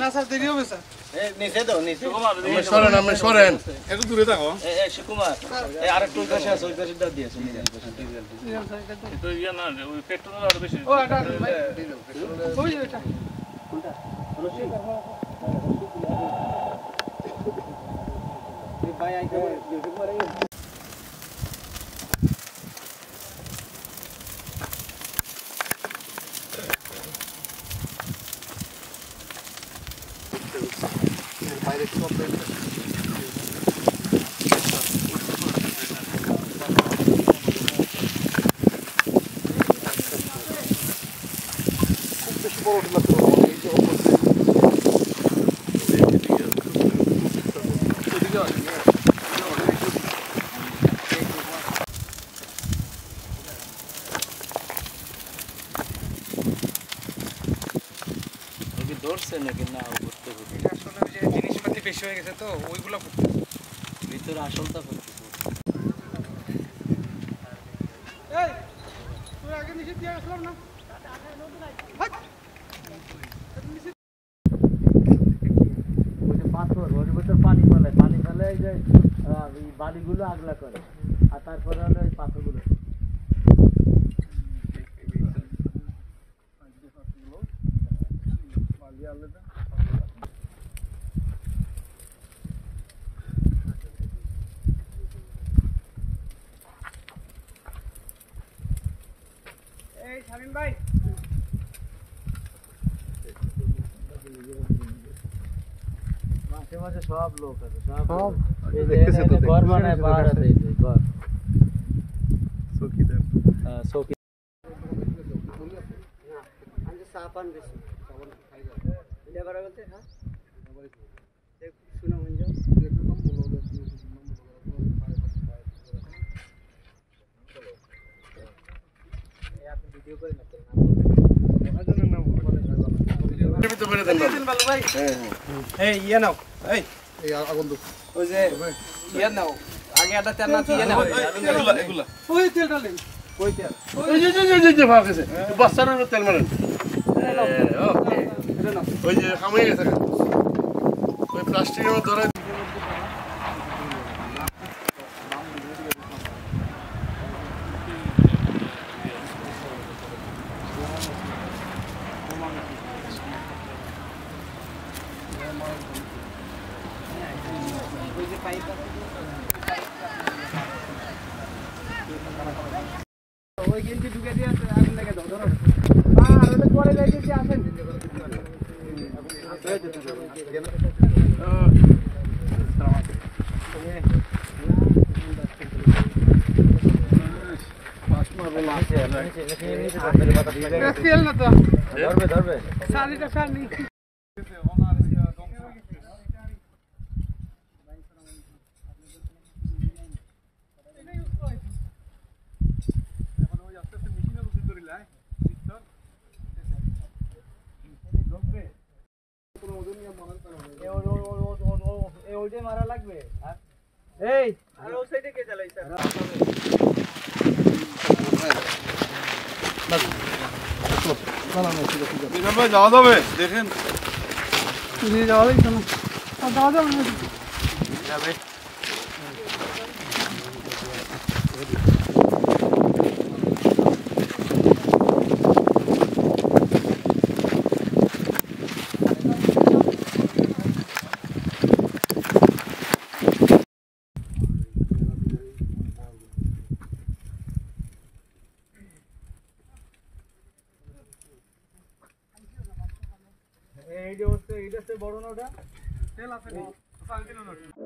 না স্যার দেরি হবে স্যার নিচে দাও নিচে আমি সরেন একটু দূরে থাকো সুকুমার আরেকটু ওই পাশে আছে ওই পাশে দাও দিয়েছে তো ইয়া না ওই পেট্রোল আর বেশি ও এটা ভাই ওই এটা কোনটা রশি ভাই আইতে ইউটিউব করে বাইরে সব ধরছে নাকি না করতে হবে আসলে যে জিনিসপাতি বেশি হয়ে গেছে তো ওইগুলো ভিতরে আসলটা করতে এই তুই আগে নিচে দিয়ে আসলাম না পাথর ওর ভিতর পানি ফেলে এই যে বালিগুলো আগলা করে আর তারপরে হলো এই পাথরগুলো এই শামিম ভাই মাঝে মাঝে সব লোক আছে সব দেখতেছে তো ঘর বানায় পাহাড় আছে এই ঘর চৌকিদার চৌকি আমি সাপান বেশি সাবান খাই যায় এটা করা বলতে হ্যাঁ দেখ শুনো মন যাও এটা নাম বলো এই আপনি ভিডিও করে না এই ইয়ে নাও এই এই আগুন দু ওই যে ইয়ে নাও আগে একটা তেল না দিয়ে নাও এগুলা ওই তেল ডালেন কই তেল এই যে ভাগ আছে বস্তার তেল মারেন ওকে এটা নাও ওই যে কামাই গেছে ওই প্লাস্টিকের ধরে ওই যে পাইপ ওই গেঞ্জি ঢুকে দিয়ে আগুন লেগে দাও ধরো আর ওটা পরে যাই যে আসেন তেল না তো ধরবে শাড়িটা খালি ওইটাই মারা লাগবে এই আর ওই সাইডে কে চালাইছে ভাই যাওয়া যাবে দেখেন যাওয়া যাচ্ছে না যাওয়া যাবে না যাবে এইটা হচ্ছে বড় না ওটা তেল আছে না